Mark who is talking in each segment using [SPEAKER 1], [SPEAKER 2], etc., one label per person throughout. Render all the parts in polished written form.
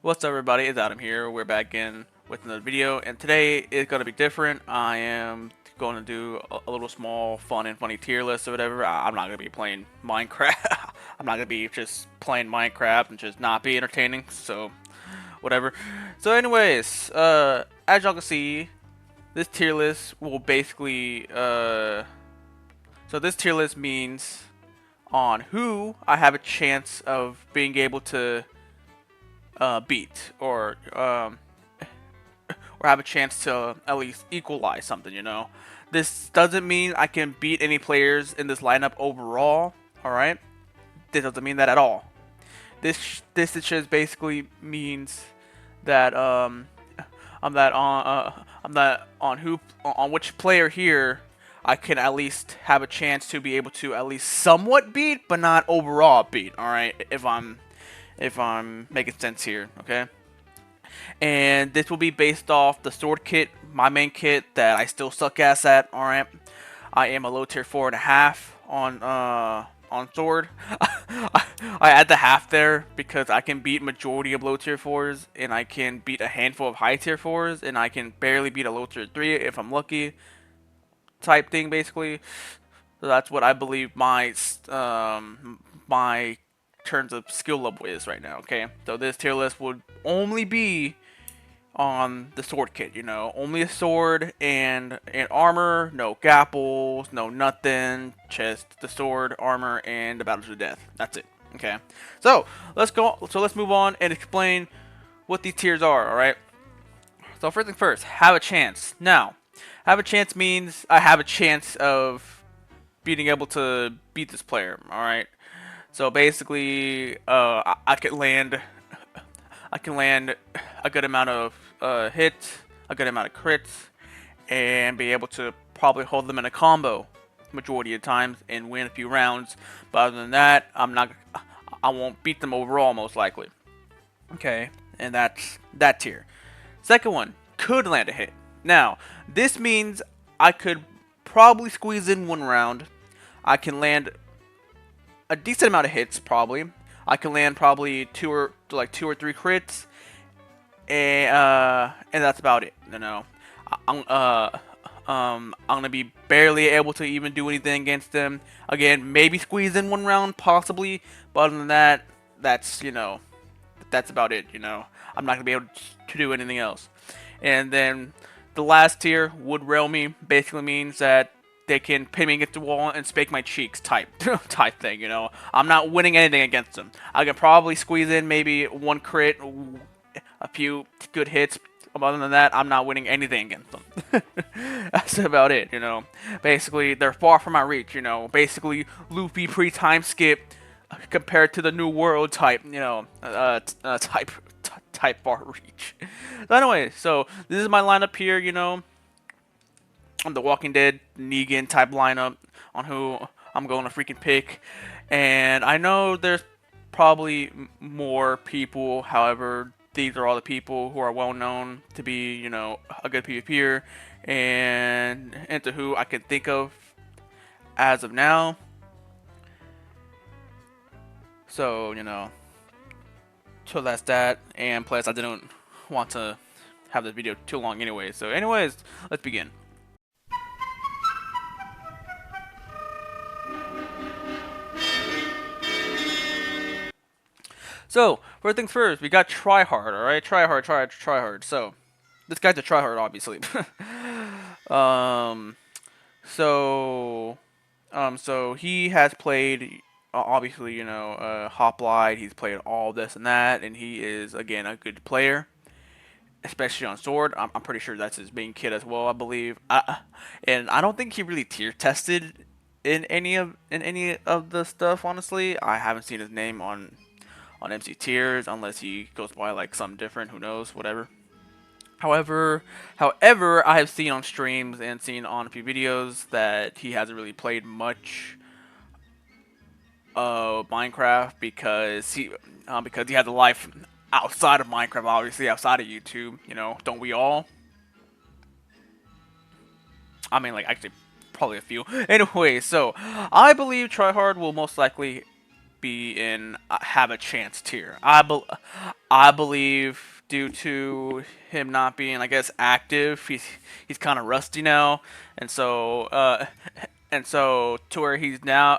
[SPEAKER 1] What's up everybody, it's Adam here. We're back in with another video, and today is going to be different. I am going to do a little small fun and funny tier list or whatever. I'm not going to be playing Minecraft. I'm not going to be just playing Minecraft and just not be entertaining, so whatever. So anyways, as y'all can see, this tier list will basically, so this tier list means on who I have a chance of being able to beat or have a chance to at least equalize something. This doesn't mean I can beat any players in this lineup overall, alright? This doesn't mean that at all. This just basically means that on which player here I can at least have a chance to be able to at least somewhat beat, but not overall beat, alright? If I'm making sense here, okay? And this will be based off the sword kit, my main kit that I still suck ass at. All right, I am a low tier 4.5 on sword. I add the half there because I can beat majority of low tier 4s, and I can beat a handful of high tier 4s, and I can barely beat a low tier 3 if I'm lucky. Type thing basically. So that's what I believe my terms of skill level is right now. Okay, so this tier list would only be on the sword kit, only a sword and armor, no gapples, no nothing, just the sword, armor, and the battle to the death. That's it. Okay, so let's move on and explain what these tiers are. All right. So first thing first, have a chance. Now, have a chance means I have a chance of being able to beat this player. All right. So basically, I can land a good amount of hits, a good amount of crits, and be able to probably hold them in a combo majority of times and win a few rounds. But other than that, I won't beat them overall most likely. Okay, and that's that tier. Second one, could land a hit. Now, this means I could probably squeeze in one round. I can land a decent amount of hits probably. I can land probably two or three crits, and that's about it. I'm gonna be barely able to even do anything against them. Again, maybe squeeze in one round, possibly, but other than that, that's about it. I'm not gonna be able to do anything else. And then the last tier, would rail me, basically means that they can pin me against the wall and spank my cheeks type type thing. I'm not winning anything against them. I can probably squeeze in maybe one crit, a few good hits. Other than that, I'm not winning anything against them. That's about it. Basically, they're far from my reach. Basically, Luffy pre-time skip compared to the New World type. Type far reach. So anyway, so this is my lineup here. On the Walking Dead Negan type lineup on who I'm going to freaking pick. And I know there's probably more people, however, these are all the people who are well known to be, a good PvPer and to who I can think of as of now. So, so that's that. And plus, I didn't want to have this video too long anyway. So anyways, let's begin. So, first things first, we got Tryhard, alright? Tryhard. So, this guy's a tryhard, obviously. um, so, so he has played, obviously, Hoplite, he's played all this and that, and he is, again, a good player, especially on Sword. I'm pretty sure that's his main kit as well, I believe. And I don't think he really tier tested in any of the stuff, honestly. I haven't seen his name on MC tiers unless he goes by like something different, who knows, whatever. However, I have seen on streams and seen on a few videos that he hasn't really played much of Minecraft because he has a life outside of Minecraft, obviously outside of YouTube. Don't we all? I mean, like, actually, probably a few. Anyway, so I believe Tryhard will most likely be in have a chance tier. I believe due to him not being, I guess, active, he's kind of rusty now, and so to where he is now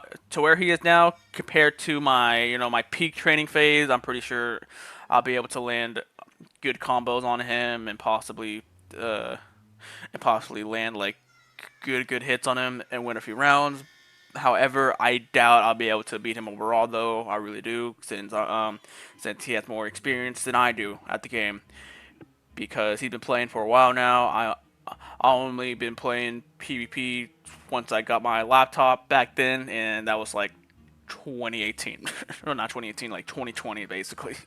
[SPEAKER 1] compared to my my peak training phase, I'm pretty sure I'll be able to land good combos on him uh and possibly land like good hits on him and win a few rounds. However, I doubt I'll be able to beat him overall, though. I really do, since he has more experience than I do at the game. Because he's been playing for a while now. I only been playing PvP once I got my laptop back then, and that was like 2018. No, not 2018, like 2020, basically.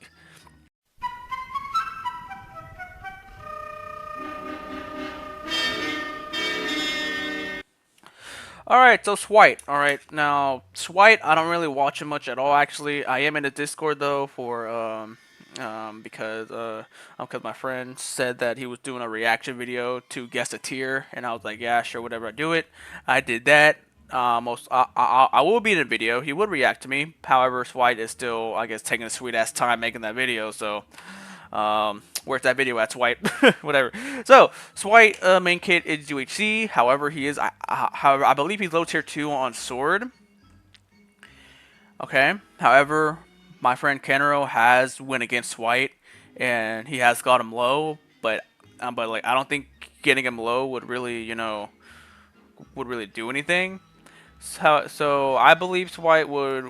[SPEAKER 1] Alright, so Swite. Alright, now, Swite, I don't really watch him much at all, actually. I am in the Discord, though, because my friend said that he was doing a reaction video to guess a tier, and I was like, yeah, sure, whatever, I do it. I did that. I will be in the video. He would react to me. However, Swite is still, I guess, taking a sweet ass time making that video, so where's that video at, Swite? Whatever. So, Swite, main kit is UHC. However, however, I believe he's low tier 2 on Sword. Okay. However, my friend Kenro has win against Swite, and he has got him low, but like, I don't think getting him low would really, would really do anything. So I believe Swite would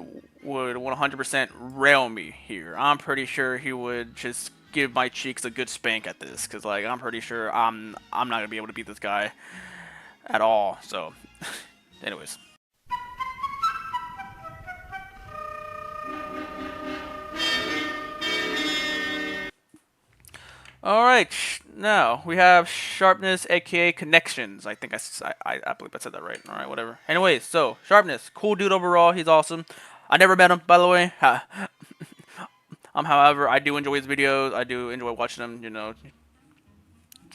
[SPEAKER 1] 100% rail me here. I'm pretty sure he would just give my cheeks a good spank at this, because like I'm pretty sure I'm not gonna be able to beat this guy at all. So, anyways. Alright, now we have Sharpness, aka Connections. I think I believe I said that right. Alright, whatever. Anyways, so, Sharpness, cool dude overall, he's awesome. I never met him, by the way. However, I do enjoy his videos, I do enjoy watching him,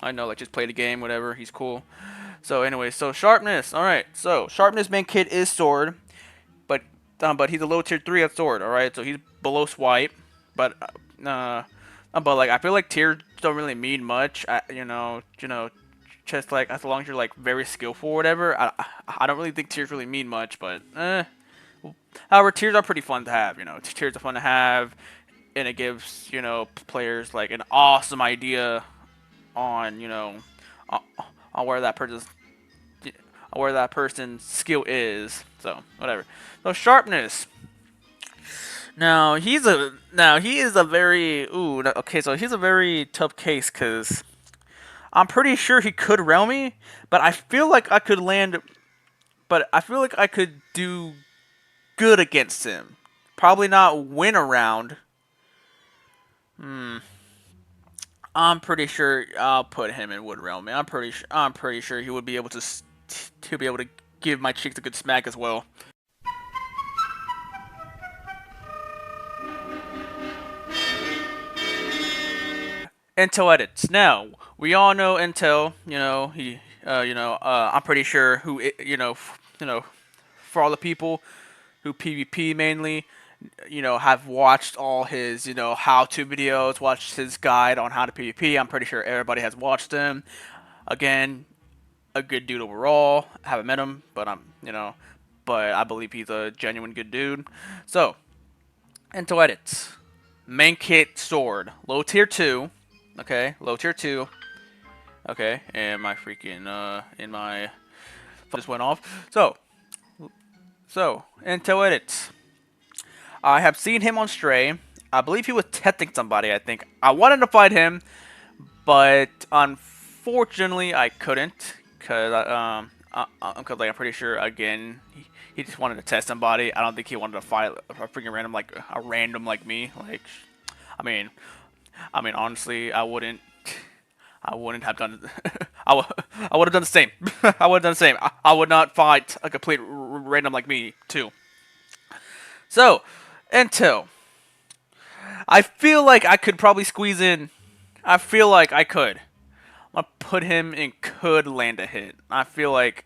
[SPEAKER 1] I know, like, just play the game, whatever, he's cool. So, anyway, so, Sharpness, alright, so, Sharpness main kit is Sword, but he's a low tier 3 at Sword, alright, so he's below Swipe, but like, I feel like tiers don't really mean much, just like, as long as you're, like, very skillful or whatever, I don't really think tiers really mean much, but, however, tiers are pretty fun to have, tiers are fun to have, and it gives, players, like, an awesome idea on, on where that person's skill is, so, whatever. So, Sharpness. Now he is a very so he's a very tough case, because I'm pretty sure he could rail me, but I feel like I could do good against him. Probably not win a round. I'm pretty sure I'll put him in would rail me. I'm pretty sure he would be able to give my cheeks a good smack as well. Intel edits. Now, we all know Intel. I'm pretty sure for all the people who PvP mainly, have watched all his, how-to videos, watched his guide on how to PvP. I'm pretty sure everybody has watched them. Again, a good dude overall. I haven't met him, but but I believe he's a genuine good dude. So, Intel edits. Main kit Sword, low tier 2. Okay, low tier 2. Okay, and my freaking, just went off. So, Intel edits. I have seen him on Stray. I believe he was testing somebody, I think. I wanted to fight him, but unfortunately I couldn't, because I'm pretty sure, again, he just wanted to test somebody. I don't think he wanted to fight a freaking random, like, a random like me. Like, I mean, honestly, I wouldn't have done. I would have done the same. I would have done the same. I would not fight a complete random like me too. So, Intel. I feel like I could probably squeeze in. I feel like I could. I'm gonna put him in could land a hit. I feel like,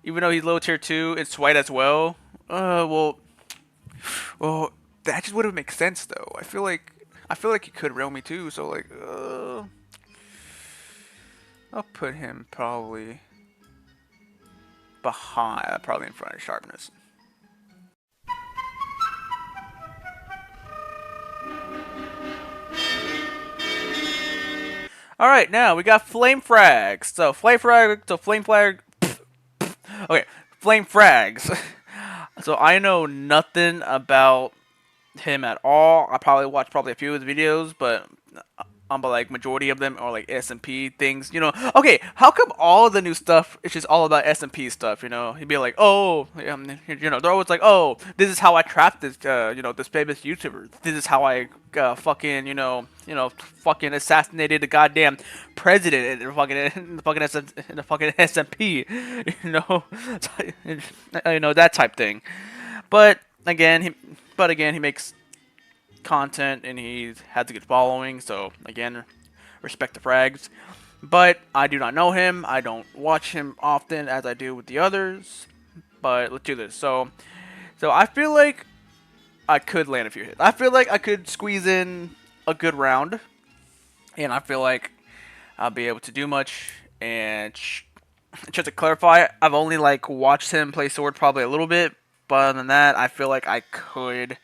[SPEAKER 1] even though he's low tier 2, it's Swite as well. Well, Well, that just wouldn't make sense though. I feel like he could rail me too. So like, I'll put him probably behind, probably in front of Sharpness. All right, now we got flame frags. So flame flag. Okay, flame frags. So I know nothing about him at all. I probably watched probably a few of his videos, but like majority of them are like SMP things. Okay, how come all the new stuff is just all about SMP stuff? He'd be like, oh, they're always like, oh, this is how I trapped this, this famous YouTuber. This is how I fucking, fucking assassinated the goddamn president in the fucking SMP. You know, that type thing. But again, he makes content and he has a good following. So again, respect the frags. But I do not know him. I don't watch him often as I do with the others. But let's do this. So I feel like I could land a few hits. I feel like I could squeeze in a good round, and I feel like I'll be able to do much. And just to clarify, I've only like watched him play sword probably a little bit, but other than that, I feel like I could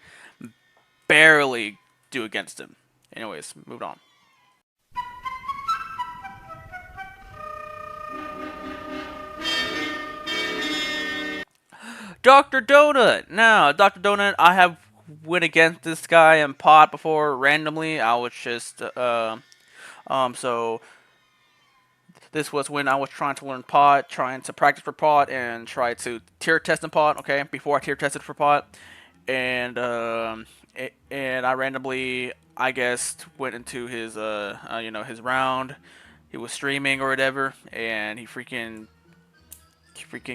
[SPEAKER 1] barely do against him. Anyways, moved on. Dr. Donut. Now, Dr. Donut, I have went against this guy in pot before randomly. I was just so this was when I was trying to learn pot, trying to practice for pot, and try to tier test in pot. Okay, before I tier tested for pot, and and I randomly, I guess, went into his his round. He was streaming or whatever, and he freaking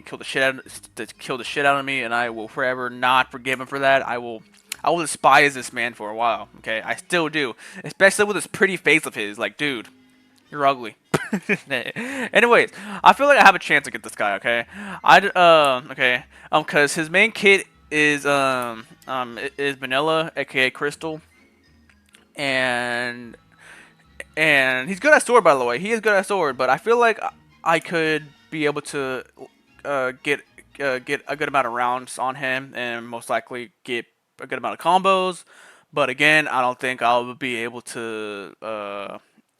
[SPEAKER 1] killed the shit out of me, and I will forever not forgive him for that. I will despise this man for a while. Okay, I still do, especially with this pretty face of his. Like, dude, you're ugly. Anyways, I feel like I have a chance to get this guy. Okay, cause his main kit is Vanilla, aka Crystal, and he's good at sword, by the way. He is good at sword, but I feel like I could be able to get a good amount of rounds on him, and most likely get a good amount of combos. But again, I don't think I'll be able to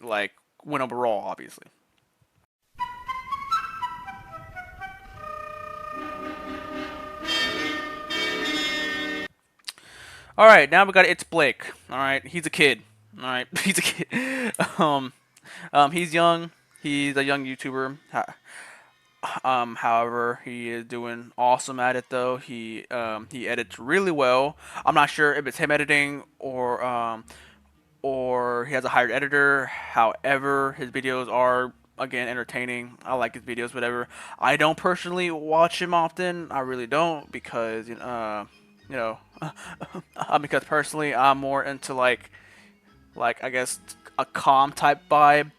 [SPEAKER 1] like win overall, obviously. All right, now we got It's Blake. All right, he's a kid. All right, he's a kid. He's young. He's a young YouTuber. However, he is doing awesome at it though. He edits really well. I'm not sure if it's him editing or he has a hired editor. However, his videos are again entertaining. I like his videos, whatever. I don't personally watch him often. I really don't because you know because personally I'm more into like I guess a calm type vibe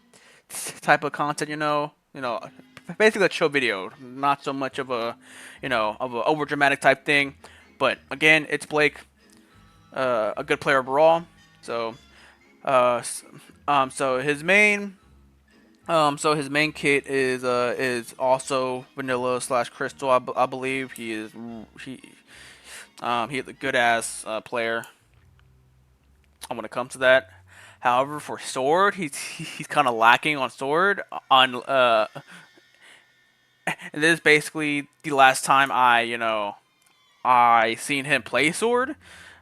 [SPEAKER 1] type of content. Basically a chill video, not so much of a of a over dramatic type thing. But again, it's Blake, a good player overall. So uh, so his main kit is also vanilla slash crystal. I believe he is a good ass player when it comes to that. However, for sword, he's kind of lacking on sword. And this is basically the last time I seen him play sword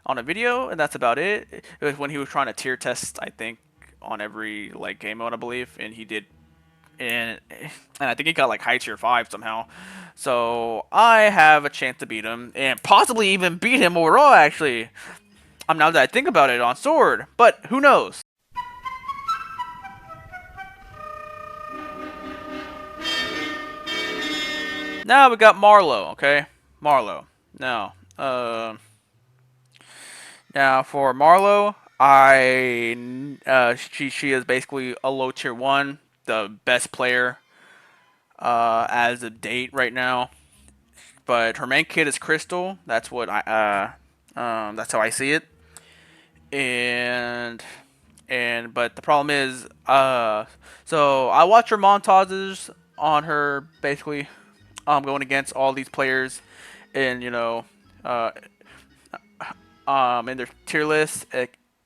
[SPEAKER 1] on a video, and that's about it. It was when he was trying to tier test, I think, on every like game mode, I believe, and he did, and I think he got like high tier 5 somehow. So I have a chance to beat him, and possibly even beat him overall. Actually, now that I think about it on sword, but who knows? Now we got Marlowe. Okay, Marlowe. Now, now for Marlowe, she is basically a low tier 1, the best player as of date right now. But her main kit is Crystal. That's what That's how I see it. And but the problem is, so I watch her montages on her basically, going against all these players, and uh, in their tier list,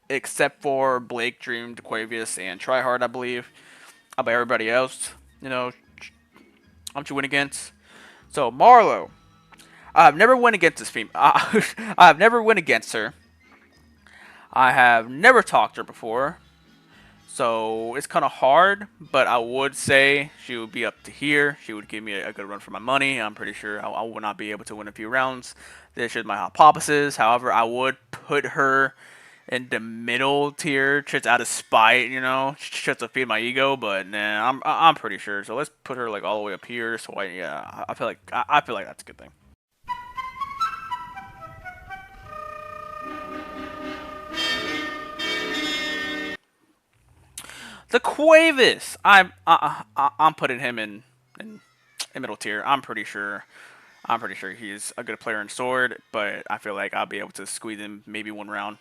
[SPEAKER 1] except for Blake, Dream, DeQuavius, and Tryhard, I believe. About everybody else, I'm to win against. So Marlo, I've never won against this female. I've never won against her. I have never talked to her before. So it's kind of hard, but I would say she would be up to here. She would give me a good run for my money. I'm pretty sure I would not be able to win a few rounds. This is my hypothesis. However, I would put her in the middle tier just out of spite, just to feed my ego. But nah, I'm pretty sure. So let's put her like all the way up here. So I feel like I feel like that's a good thing. The Quavis. I'm putting him in middle tier. I'm pretty sure. I'm pretty sure he's a good player in Sword, but I feel like I'll be able to squeeze him maybe one round.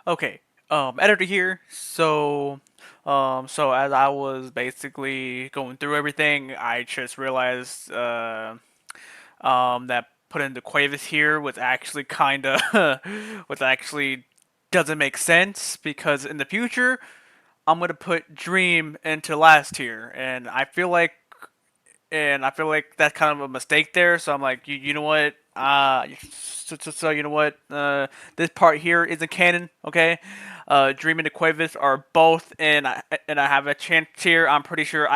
[SPEAKER 1] Okay. Editor here. So as I was basically going through everything, I just realized that putting the Quavis here was actually kind of was actually doesn't make sense because in the future I'm gonna put Dream into last tier, and I feel like that's kind of a mistake there. So I'm like, you know what? So you know what? This part here isn't canon, okay? Dream and Aquavis are both, and I have a chance here. I'm pretty sure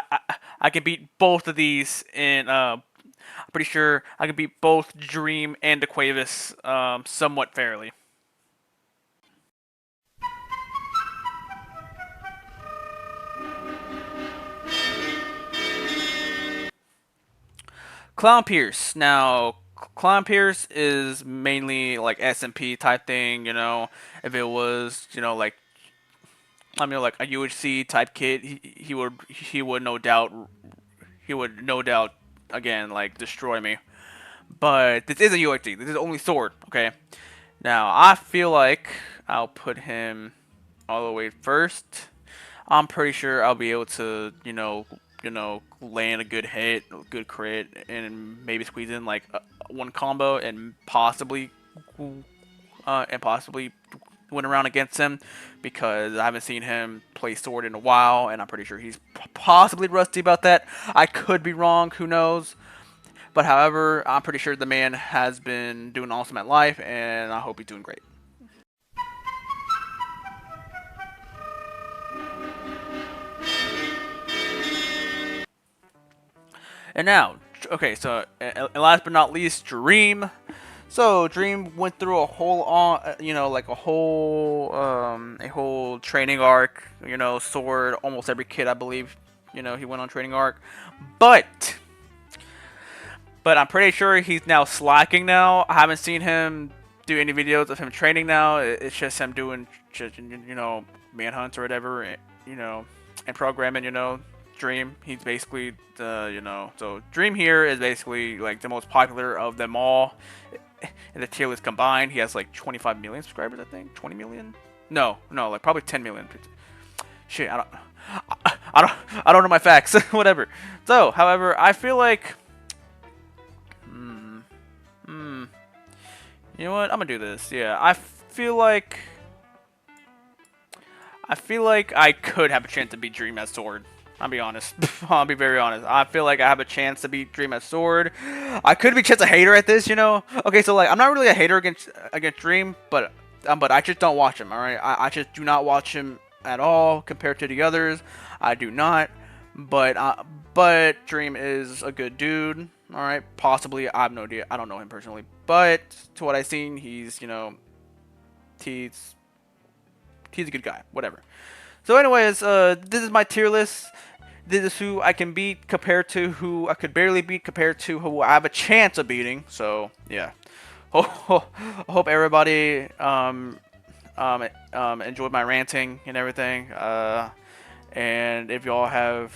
[SPEAKER 1] I can beat both of these, and I'm pretty sure I can beat both Dream and Aquavis somewhat fairly. Clown Pierce. Now, Clown Pierce is mainly like SMP type thing. If it was, like a UHC type kid, he would no doubt again like destroy me. But this is a UHC. This is only sword. Okay. Now I feel like I'll put him all the way first. I'm pretty sure I'll be able to, land a good hit, a good crit, and maybe squeeze in like one combo and possibly win around against him because I haven't seen him play sword in a while, and I'm pretty sure he's possibly rusty about that. I could be wrong, who knows? But however, I'm pretty sure the man has been doing awesome at life, and I hope he's doing great. And now, okay, so and last but not least, Dream. So Dream went through a whole like a whole training arc. Sword. Almost every kid, I believe. He went on training arc, but I'm pretty sure he's now slacking now. I haven't seen him do any videos of him training now. It's just him doing just manhunts or whatever. And programming. Dream. He's basically so Dream here is basically like the most popular of them all. In the tier list combined, he has like 25 million subscribers, I think. 20 million? No, like probably 10 million. Shit, I don't know my facts. Whatever. So, however, I feel like, you know what? I'm gonna do this. Yeah, I feel like I could have a chance to beat Dream as Sword. I'll be honest. I'll be very honest. I feel like I have a chance to beat Dream as Sword. I could be just a hater at this. Okay, so like I'm not really a hater against Dream, but I just don't watch him. All right, I just do not watch him at all compared to the others. I do not. But Dream is a good dude. All right, possibly I have no idea. I don't know him personally, but to what I've seen, he's he's a good guy. Whatever. So, anyways, this is my tier list. This is who I can beat compared to who I could barely beat compared to who I have a chance of beating. So, yeah. I hope everybody enjoyed my ranting and everything. And if y'all have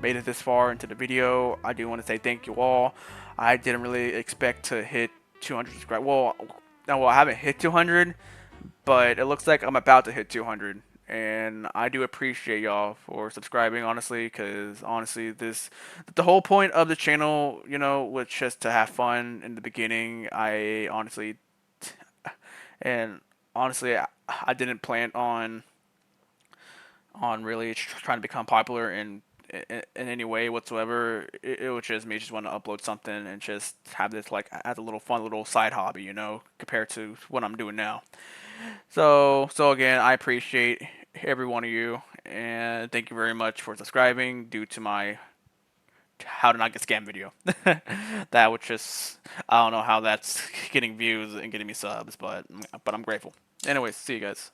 [SPEAKER 1] made it this far into the video, I do want to say thank you all. I didn't really expect to hit 200 subscribers. Well, now, well, I haven't hit 200, but it looks like I'm about to hit 200. And I do appreciate y'all for subscribing, honestly, because honestly, the whole point of the channel, was just to have fun in the beginning. And honestly, I didn't plan on really trying to become popular in any way whatsoever. It was just me just want to upload something and just have this like as a little fun little side hobby, compared to what I'm doing now. So again, I appreciate every one of you, and thank you very much for subscribing due to my how to not get scammed video. That was just, I don't know how that's getting views and getting me subs, but I'm grateful. Anyways, see you guys.